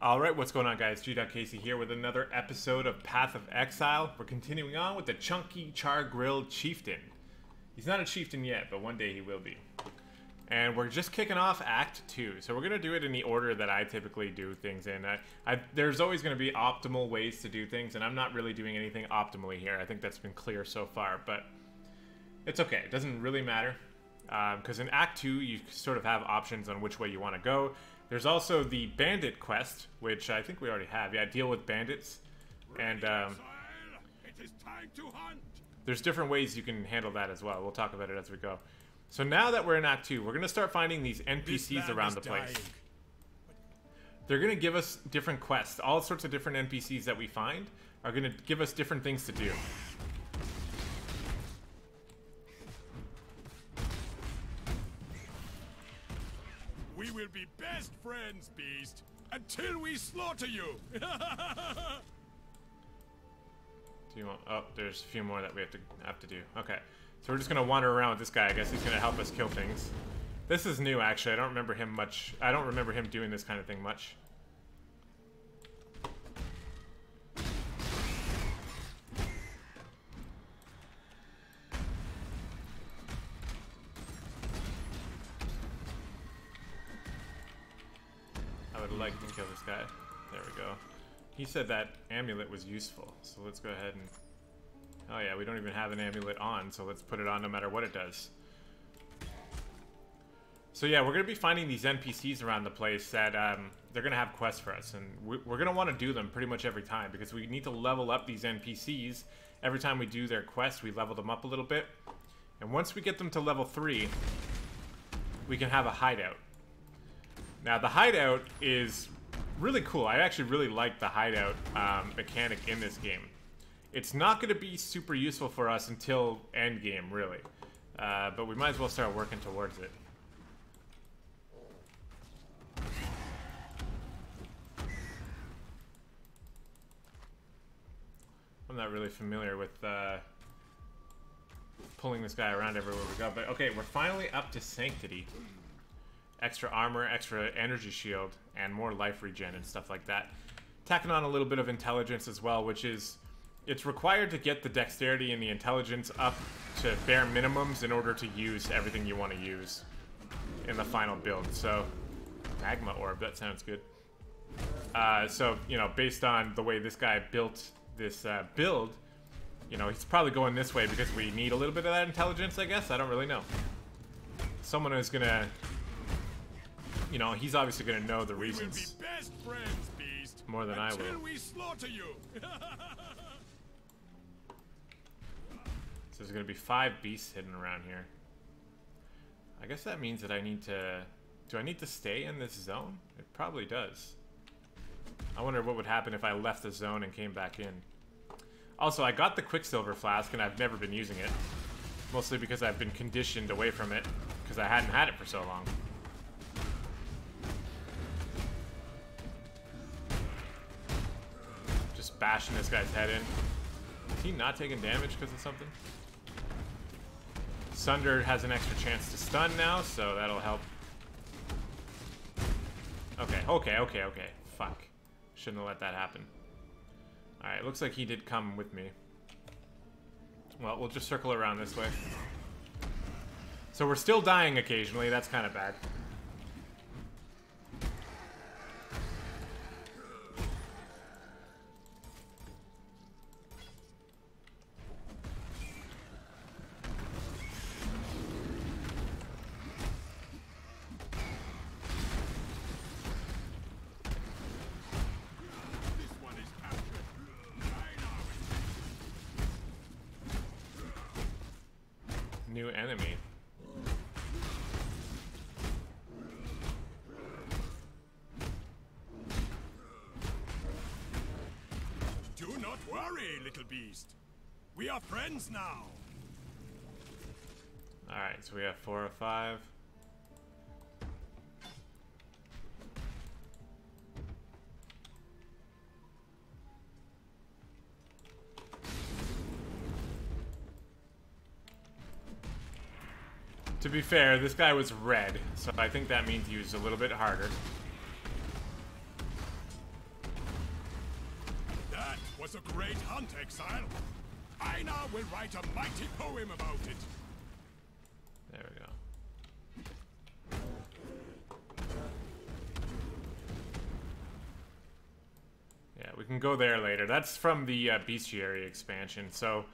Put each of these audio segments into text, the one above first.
Alright, what's going on guys? gdoggcasey here with another episode of Path of Exile. We're continuing on with the Chunky Char-Grilled Chieftain. He's not a chieftain yet, but one day he will be. And we're just kicking off Act 2. So we're going to do it in the order that I typically do things in. There's always going to be optimal ways to do things, and I'm not really doing anything optimally here. I think that's been clear so far, but it's okay. It doesn't really matter. Because in Act 2, you sort of have options on which way you want to go. There's also the bandit quest, which I think we already have. Yeah, deal with bandits. And there's different ways you can handle that as well. We'll talk about it as we go. So now that we're in Act 2, we're going to start finding these NPCs around the place. They're going to give us different quests. All sorts of different NPCs that we find are going to give us different things to do. We will be best friends, Beast, until we slaughter you! Do you want... Oh, there's a few more that we have to do. Okay. So we're just going to wander around with this guy. I guess he's going to help us kill things. This is new, actually. I don't remember him much. I don't remember him doing this kind of thing much. I would like to kill this guy. There we go. He said that amulet was useful, so let's go ahead and... Oh yeah, we don't even have an amulet on, so let's put it on no matter what it does. So yeah, we're going to be finding these NPCs around the place that they're going to have quests for us, and we're going to want to do them pretty much every time, because we need to level up these NPCs. Every time we do their quest, we level them up a little bit. And once we get them to level 3, we can have a hideout. Now, the hideout is really cool. I actually really like the hideout mechanic in this game. It's not going to be super useful for us until endgame, really. But we might as well start working towards it. I'm not really familiar with pulling this guy around everywhere we go. But okay, we're finally up to Sanctity. Extra armor, extra energy shield, and more life regen and stuff like that. Tacking on a little bit of intelligence as well, which is... It's required to get the dexterity and the intelligence up to bare minimums in order to use everything you want to use in the final build. So, magma orb, that sounds good. So, you know, based on the way this guy built this build, you know, he's probably going this way because we need a little bit of that intelligence, I guess. I don't really know. Someone is gonna... You know, he's obviously gonna know the reasons. We will be best friends, Beast, more than I will. Until we slaughter you. So there's gonna be 5 beasts hidden around here. I guess that means that I need to... Do I need to stay in this zone? It probably does. I wonder what would happen if I left the zone and came back in. Also, I got the Quicksilver Flask and I've never been using it. Mostly because I've been conditioned away from it because I hadn't had it for so long. Just bashing this guy's head in. Is he not taking damage because of something? Sunder has an extra chance to stun now, so that'll help. Okay. Fuck. Shouldn't have let that happen. Alright, looks like he did come with me. Well, we'll just circle around this way. So we're still dying occasionally, that's kind of bad. New enemy. Do not worry, little beast. We are friends now. Alright, so we have 4 or 5. To be fair, this guy was red, so I think that means he was a little bit harder. was a great hunt, Exile. I now will write a mighty poem about it. There we go. Yeah, we can go there later. That's from the Bestiary expansion. So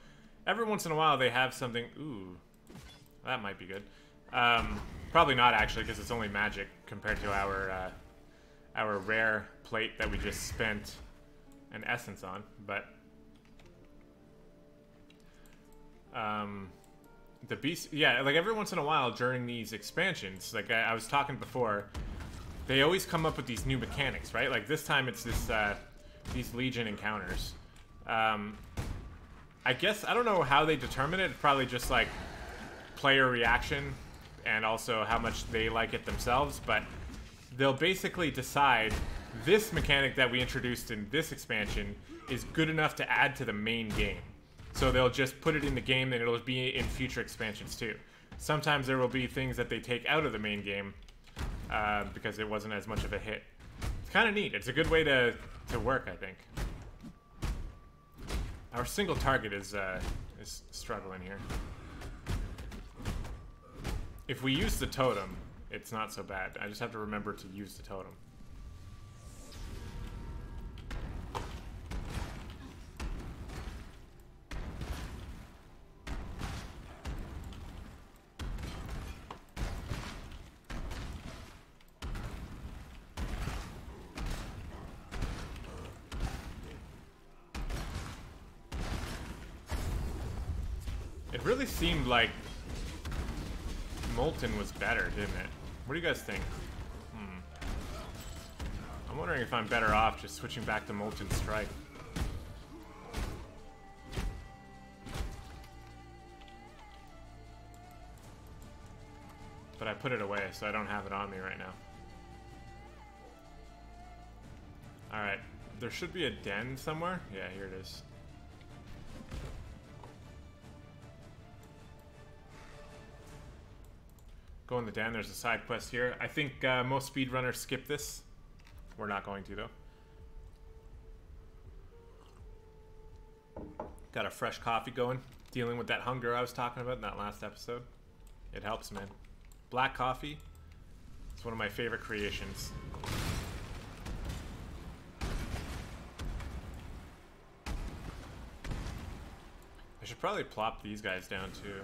every once in a while they have something. Ooh, that might be good. Probably not actually, because it's only magic compared to our rare plate that we just spent an essence on. But the beast, yeah, like every once in a while during these expansions, like I was talking before, they always come up with these new mechanics, right? Like this time it's this these Legion encounters. I guess I don't know how they determine it. It's probably just like player reaction and also how much they like it themselves, but they'll basically decide this mechanic that we introduced in this expansion is good enough to add to the main game. So they'll just put it in the game and it'll be in future expansions too. Sometimes there will be things that they take out of the main game because it wasn't as much of a hit. It's kind of neat. It's a good way to work, I think. Our single target is struggling here. If we use the totem, it's not so bad. I just have to remember to use the totem. It really seemed like Molten was better, didn't it? What do you guys think? I'm wondering if I'm better off just switching back to Molten Strike. But I put it away, so I don't have it on me right now. Alright, there should be a den somewhere. Yeah, here it is. Go in the den, there's a side quest here. I think most speedrunners skip this. We're not going to, though. Got a fresh coffee going. Dealing with that hunger I was talking about in that last episode. It helps, man. Black coffee. It's one of my favorite creations. I should probably plop these guys down, too.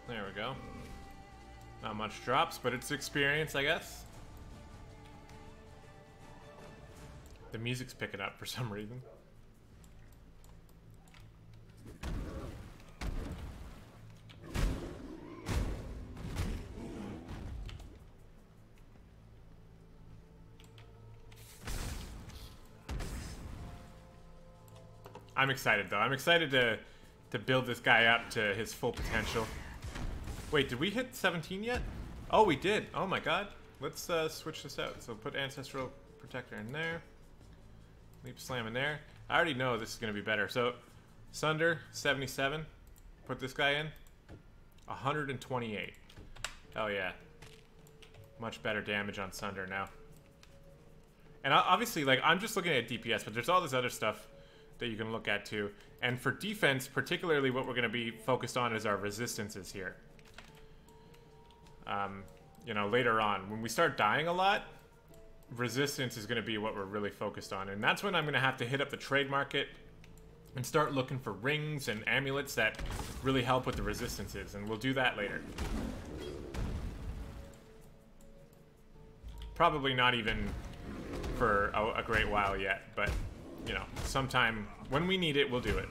There we go. Not much drops, but it's experience, I guess. The music's picking up for some reason. I'm excited, though. I'm excited to build this guy up to his full potential. Wait, did we hit 17 yet? Oh, we did. Oh my god. Let's switch this out. So put Ancestral Protector in there. Leap Slam in there. I already know this is going to be better. So, Sunder, 77. Put this guy in. 128. Hell yeah. Much better damage on Sunder now. And obviously, like, I'm just looking at DPS, but there's all this other stuff that you can look at too. And for defense, particularly what we're going to be focused on is our resistances here. You know, later on, when we start dying a lot, resistance is going to be what we're really focused on. And that's when I'm going to have to hit up the trade market and start looking for rings and amulets that really help with the resistances. And we'll do that later. Probably not even for a great while yet, but, you know, sometime when we need it, we'll do it.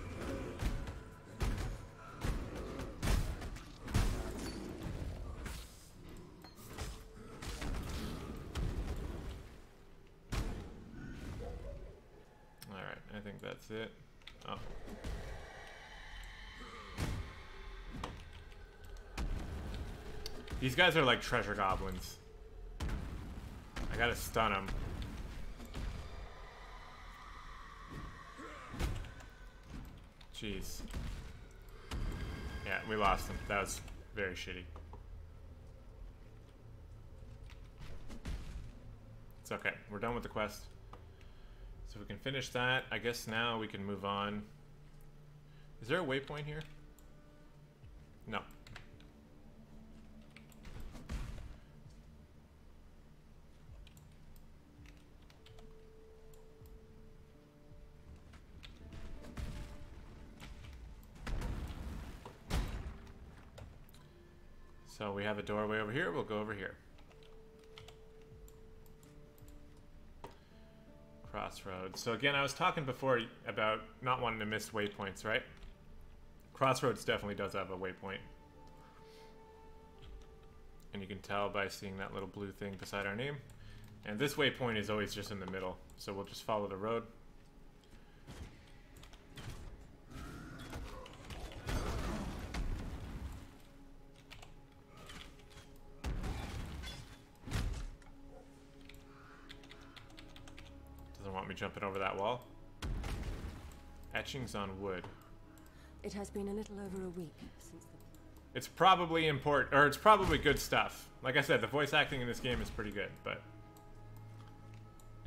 I think that's it. Oh. These guys are like treasure goblins. I gotta stun them. Jeez. Yeah, we lost them. That was very shitty. It's okay. We're done with the quest. So we can finish that. I guess now we can move on. Is there a waypoint here? No. So we have a doorway over here. We'll go over here. Crossroads. So again, I was talking before about not wanting to miss waypoints, right? Crossroads definitely does have a waypoint. And you can tell by seeing that little blue thing beside our name. And this waypoint is always just in the middle. So we'll just follow the road. Want me jumping over that wall? Etchings on wood. It has been a little over a week since the... It's probably important, or it's probably good stuff. Like I said, the voice acting in this game is pretty good, but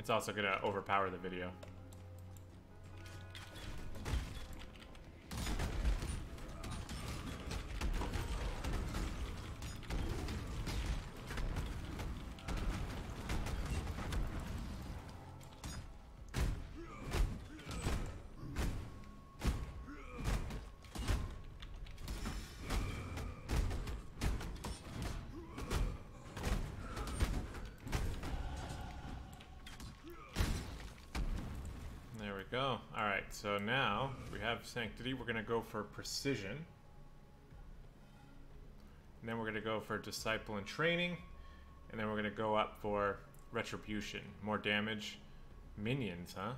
it's also gonna overpower the video. Go. Alright, so now we have Sanctity. We're going to go for Precision. And then we're going to go for Disciple and Training. And then we're going to go up for Retribution. More damage. Minions, huh?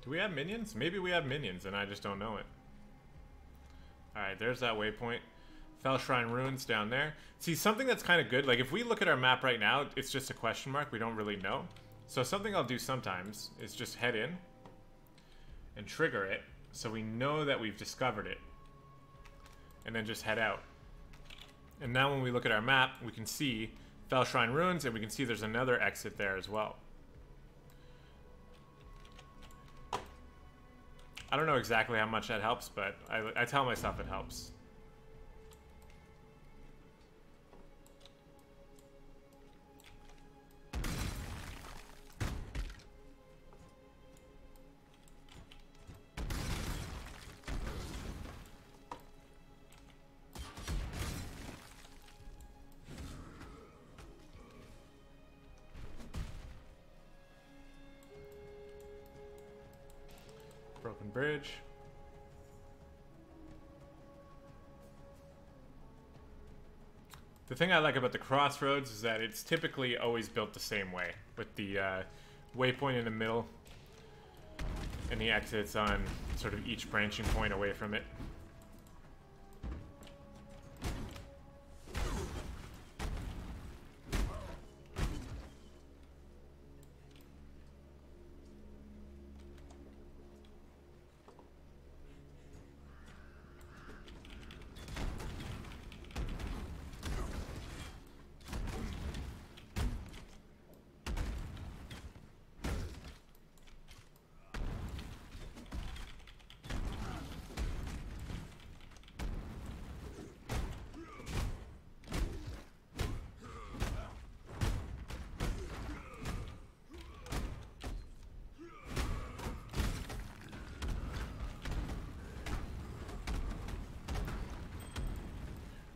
Do we have minions? Maybe we have minions and I just don't know it. Alright, there's that waypoint. Fell Shrine Ruins down there. See, something that's kind of good, like if we look at our map right now, it's just a question mark. We don't really know. So something I'll do sometimes is just head in and trigger it so we know that we've discovered it. And then just head out. And now when we look at our map, we can see Fell Shrine Ruins and we can see there's another exit there as well. I don't know exactly how much that helps, but I tell myself it helps. Broken bridge. The thing I like about the Crossroads is that it's typically always built the same way, with the waypoint in the middle and the exits on sort of each branching point away from it.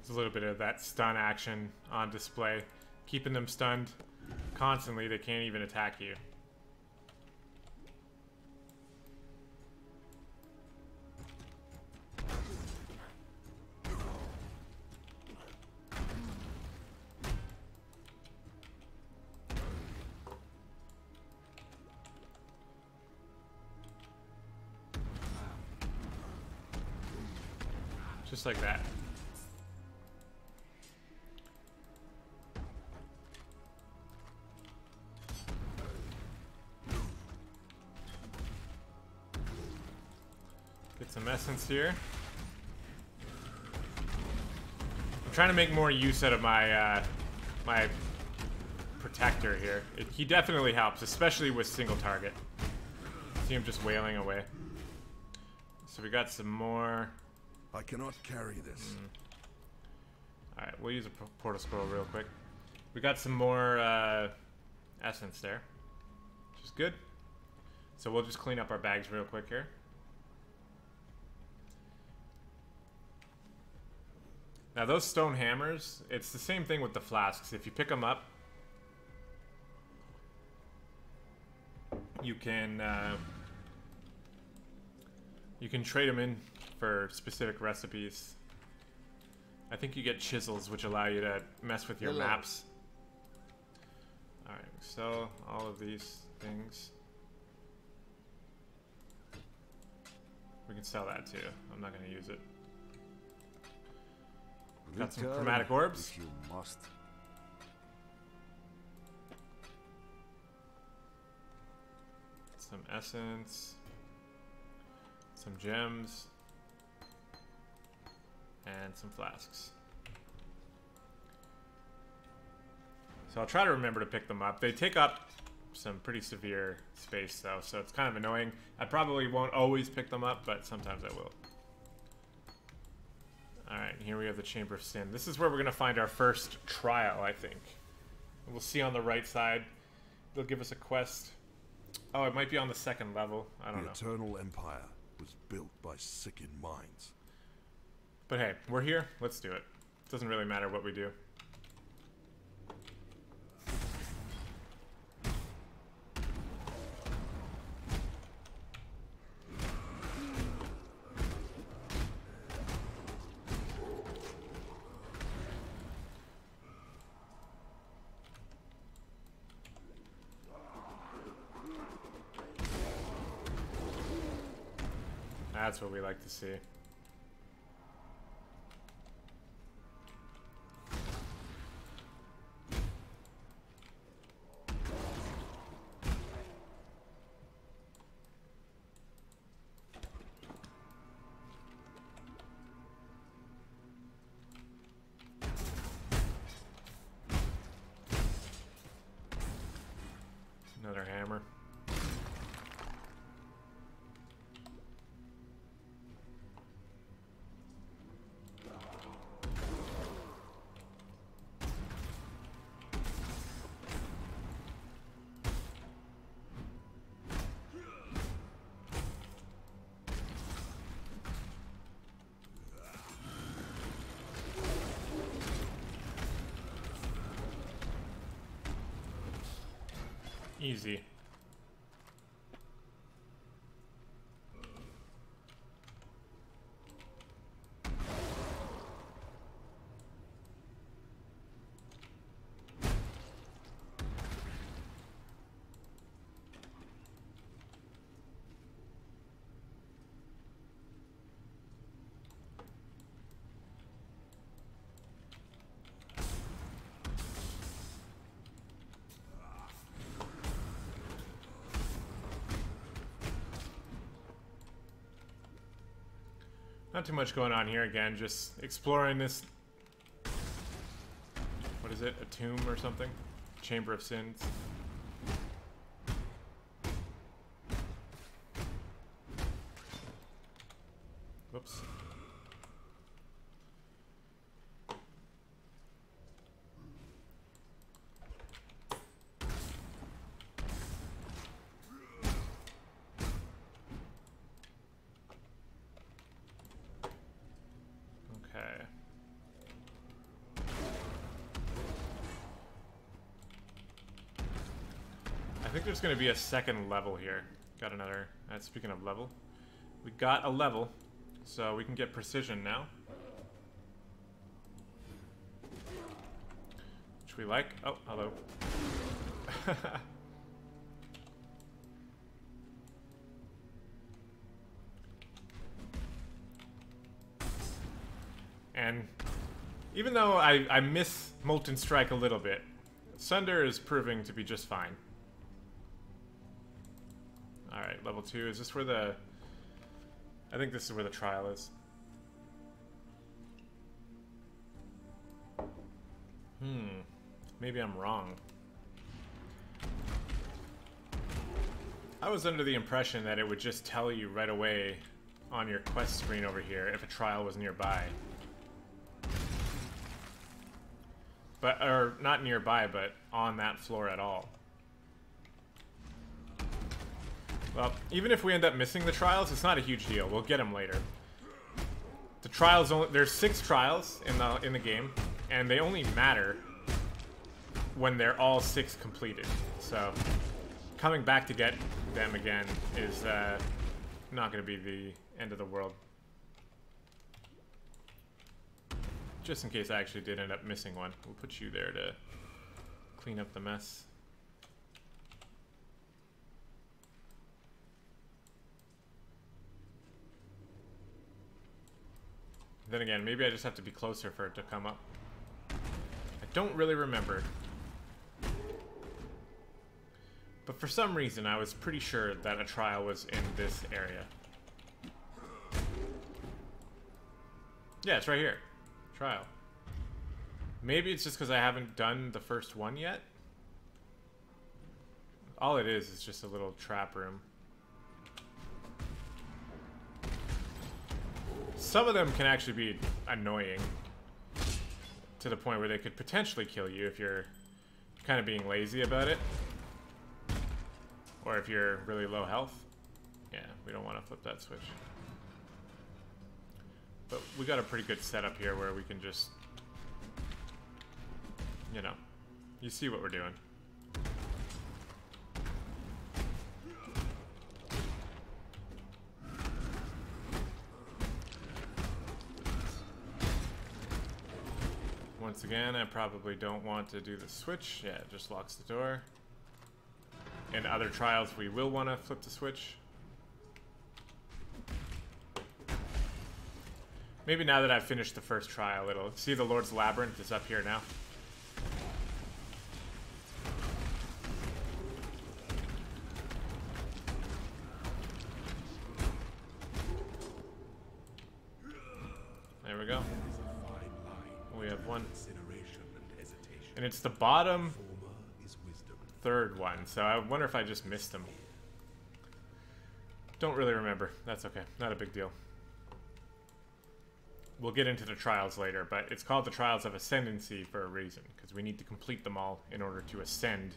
A little bit of that stun action on display, keeping them stunned constantly. They can't even attack you. Just like that. Get some essence here. I'm trying to make more use out of my my protector here. He definitely helps, especially with single target. See him just wailing away. So we got some more. I cannot carry this. Alright, we'll use a portal scroll real quick. We got some more essence there, which is good. So we'll just clean up our bags real quick here. Now those stone hammers, it's the same thing with the flasks. If you pick them up, you can trade them in for specific recipes. I think you get chisels, which allow you to mess with your maps. Alright, so all of these things. We can sell that too. I'm not going to use it. Got some chromatic orbs. If you must. Some essence. Some gems. And some flasks. So I'll try to remember to pick them up. They take up some pretty severe space though, so it's kind of annoying. I probably won't always pick them up, but sometimes I will. Alright, here we have the Chamber of Sin. This is where we're going to find our first trial, I think. We'll see on the right side. They'll give us a quest. Oh, it might be on the second level. I don't know. The Eternal Empire was built by sickened minds. But hey, we're here. Let's do it. Doesn't really matter what we do. That's what we like to see. Another hammer. Easy. Not too much going on here again, just exploring this. What is it? A tomb or something? Chamber of Sins. Whoops. I think there's going to be a second level here. Got another. Speaking of level, we got a level, so we can get precision now, which we like. Oh, hello. And even though I miss Molten Strike a little bit, Sunder is proving to be just fine. Alright, level 2. Is this where the... I think this is where the trial is. Maybe I'm wrong. I was under the impression that it would just tell you right away on your quest screen over here if a trial was nearby. But, or not nearby, but on that floor at all. Well, even if we end up missing the trials, it's not a huge deal. We'll get them later. The trials only, there's 6 trials in the game, and they only matter when they're all 6 completed. So coming back to get them again is not going to be the end of the world. Just in case I actually did end up missing one, we'll put you there to clean up the mess. Then again, maybe I just have to be closer for it to come up. I don't really remember. But for some reason, I was pretty sure that a trial was in this area. Yeah, it's right here. Trial. Maybe it's just because I haven't done the first one yet. All it is just a little trap room. Some of them can actually be annoying to the point where they could potentially kill you if you're kind of being lazy about it. Or if you're really low health. Yeah, we don't want to flip that switch. But we got a pretty good setup here where we can just, you know, you see what we're doing. Once again, I probably don't want to do the switch. Yeah, it just locks the door. In other trials, we will want to flip the switch. Maybe now that I've finished the first trial, it'll... See, the Lord's Labyrinth is up here now. There we go. We have one. And it's the bottom third one, so I wonder if I just missed them. Don't really remember. That's okay. Not a big deal. We'll get into the trials later, but it's called the Trials of Ascendancy for a reason, because we need to complete them all in order to ascend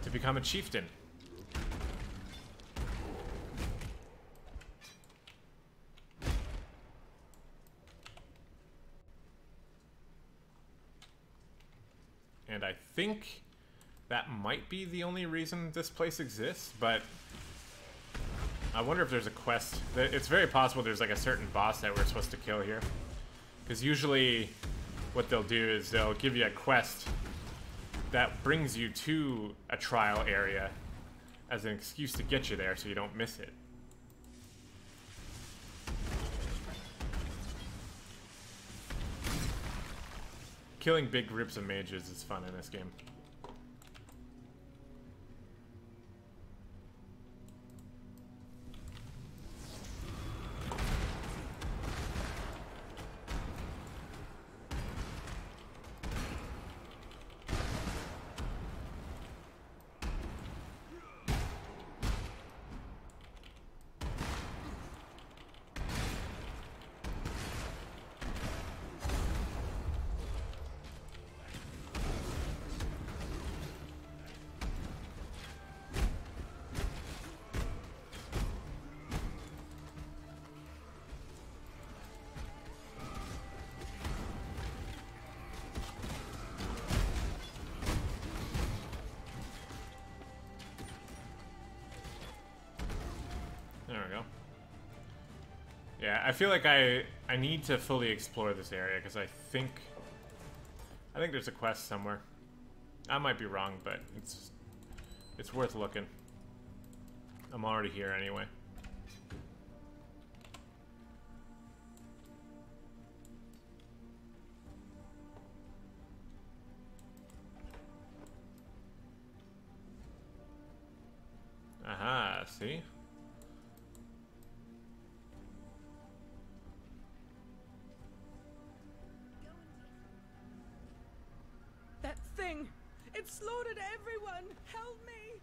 to become a chieftain. And I think that might be the only reason this place exists, but I wonder if there's a quest. It's very possible there's like a certain boss that we're supposed to kill here. Because usually what they'll do is they'll give you a quest that brings you to a trial area as an excuse to get you there so you don't miss it. Killing big groups of mages is fun in this game. Yeah, I feel like I need to fully explore this area because I think there's a quest somewhere. I might be wrong, but it's worth looking. I'm already here anyway. See? That thing! It slaughtered everyone! Help me!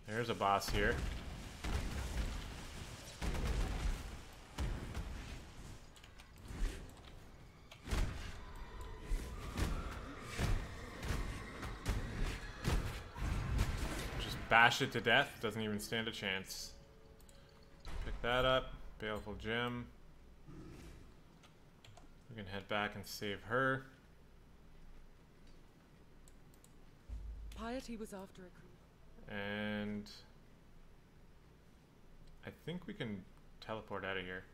There's a boss here. Bash it to death, doesn't even stand a chance. Pick that up, baleful gem. We can head back and save her. Piety was after a crew. And I think we can teleport out of here.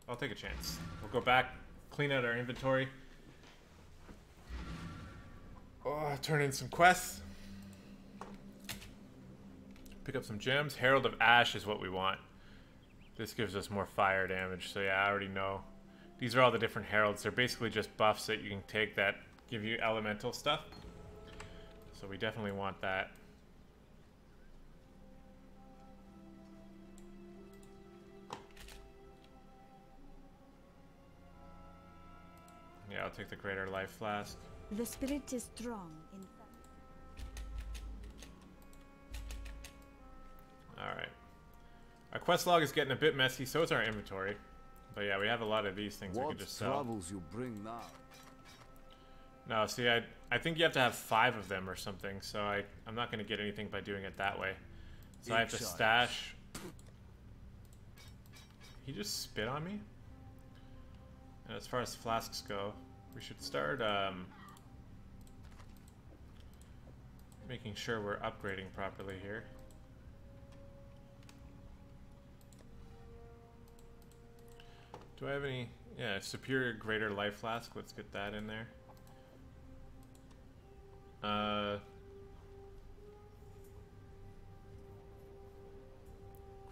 I'll take a chance. We'll go back, clean out our inventory. Oh, turn in some quests. Pick up some gems. Herald of Ash is what we want. This gives us more fire damage, so yeah, I already know. These are all the different heralds. They're basically just buffs that you can take that give you elemental stuff. So we definitely want that. Yeah, I'll take the Greater Life Flask. The spirit is strong in Alright. Our quest log is getting a bit messy, so is our inventory. But yeah, we have a lot of these things we can just sell. What troubles you bring now? No, see, I think you have to have 5 of them or something, so I'm not going to get anything by doing it that way. So I have to stash... He just spit on me? And as far as flasks go, we should start making sure we're upgrading properly here. Do I have any... Yeah, Superior Greater Life Flask. Let's get that in there.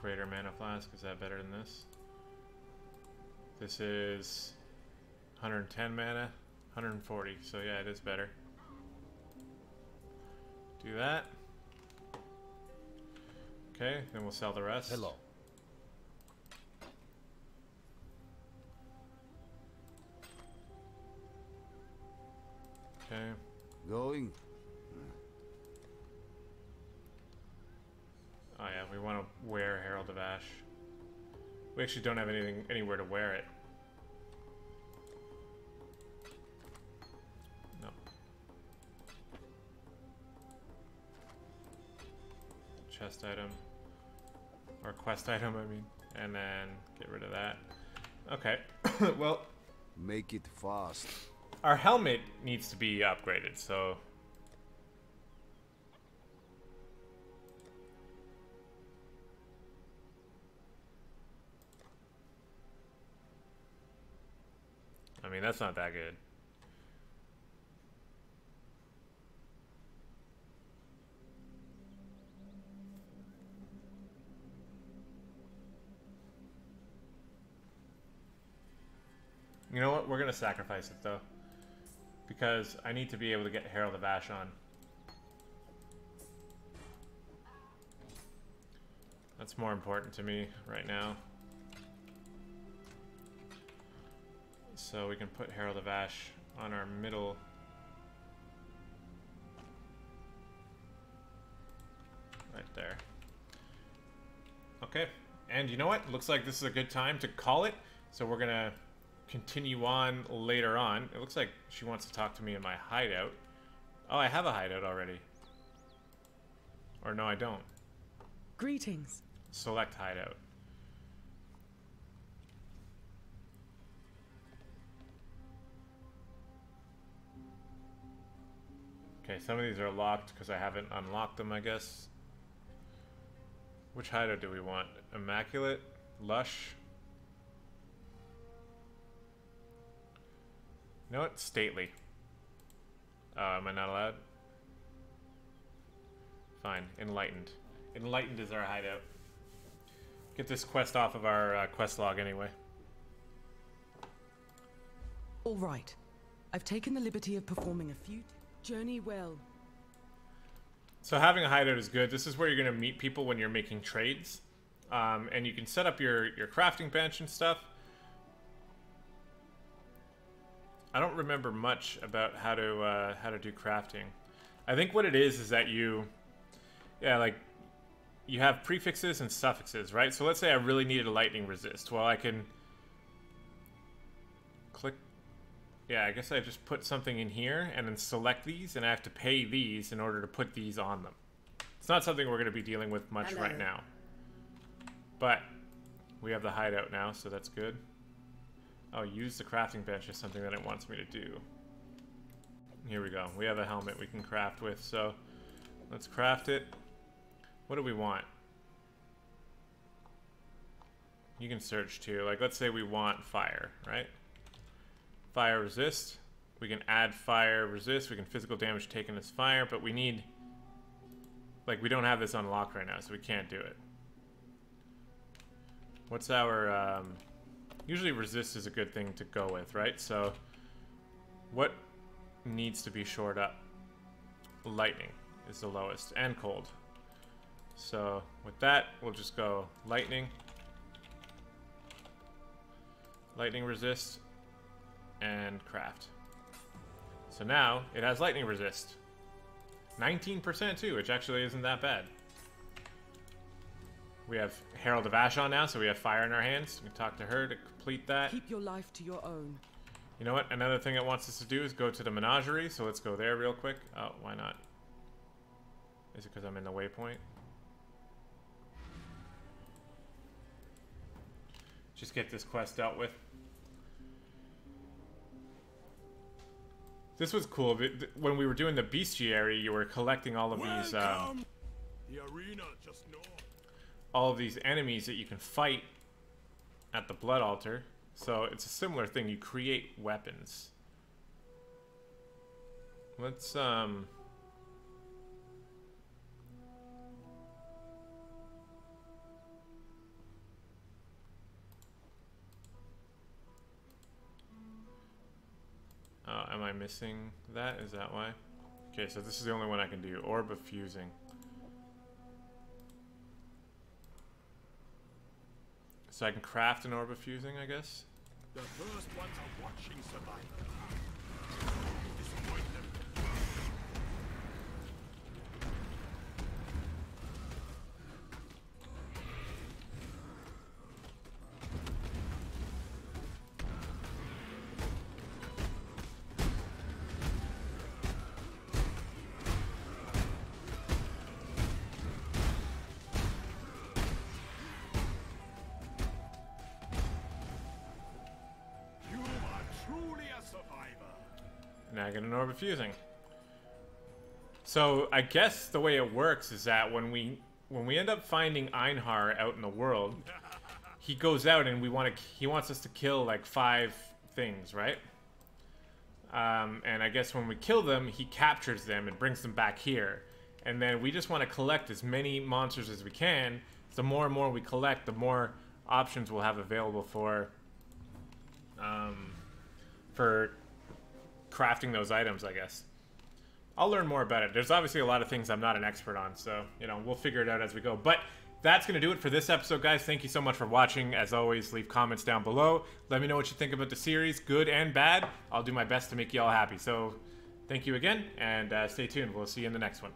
Greater Mana Flask. Is that better than this? This is 110 mana, 140. So yeah, it is better. Do that. Okay, then we'll sell the rest. Hello. Okay. Going? Oh yeah, we want to wear Herald of Ash. We actually don't have anywhere to wear it. No. Chest item. Or quest item, I mean. And then get rid of that. Okay. Well, Make it fast. our helmet needs to be upgraded, so... I mean, that's not that good. You know what? We're gonna sacrifice it, though. Because I need to be able to get Herald of Ash on. That's more important to me right now. So we can put Herald of Ash on our middle. Right there. Okay. And you know what? Looks like this is a good time to call it. So we're gonna continue on later on. It looks like she wants to talk to me in my hideout. Oh, I have a hideout already. Or no, I don't. Greetings. Select hideout. Okay, some of these are locked because I haven't unlocked them, I guess. Which hideout do we want? Immaculate? Lush? You know what? Stately. Am I not allowed? Fine. Enlightened. Enlightened is our hideout. Get this quest off of our quest log anyway. All right. I've taken the liberty of performing a few... Journey well. So having a hideout is good. This is where you're going to meet people when you're making trades. And you can set up your crafting bench and stuff. I don't remember much about how to do crafting. I think what it is that you have prefixes and suffixes, right? So let's say I really needed a lightning resist. Well, I can click. Yeah, I guess I just put something in here and then select these, and I have to pay these in order to put these on them. It's not something we're going to be dealing with much right now. But we have the hideout now, so that's good. Oh, use the crafting bench is something that it wants me to do. Here we go. We have a helmet we can craft with, so let's craft it. What do we want? You can search too. Like, let's say we want fire, right? Fire resist. We can add fire resist. We can physical damage taken as fire, but we need... Like, we don't have this unlocked right now, so we can't do it. What's our... Usually resist is a good thing to go with, right? So, what needs to be shored up? Lightning is the lowest, and cold. So, with that, we'll just go lightning. Lightning resist, and craft. So now, it has lightning resist. 19% too, which actually isn't that bad. We have Herald of Ash on now, so we have fire in our hands. We can talk to her to complete that. Keep your life to your own. You know what? Another thing it wants us to do is go to the menagerie, so let's go there real quick. Oh, why not? Is it because I'm in the waypoint? Just get this quest dealt with. This was cool. When we were doing the bestiary, you were collecting all of these... The arena just north. all of these enemies that you can fight at the blood altar. So it's a similar thing. You create weapons. Let's am I missing that? Is that why? Okay, so this is the only one I can do. Orb of Fusing. So I can craft an Orb of Fusing, I guess? The first ones are watching survival. Disappoint them. Now I get an Orb of Fusing. So I guess the way it works is that when we end up finding Einhar out in the world, he goes out and he wants us to kill like 5 things, right? And I guess when we kill them, he captures them and brings them back here. And then we just want to collect as many monsters as we can. So the more and more we collect, the more options we'll have available for crafting those items, I guess. I'll learn more about it. There's obviously a lot of things I'm not an expert on, so, you know, we'll figure it out as we go. But that's going to do it for this episode, guys. Thank you so much for watching. As always, leave comments down below. Let me know what you think about the series, good and bad. I'll do my best to make you all happy. So, thank you again, and stay tuned. We'll see you in the next one.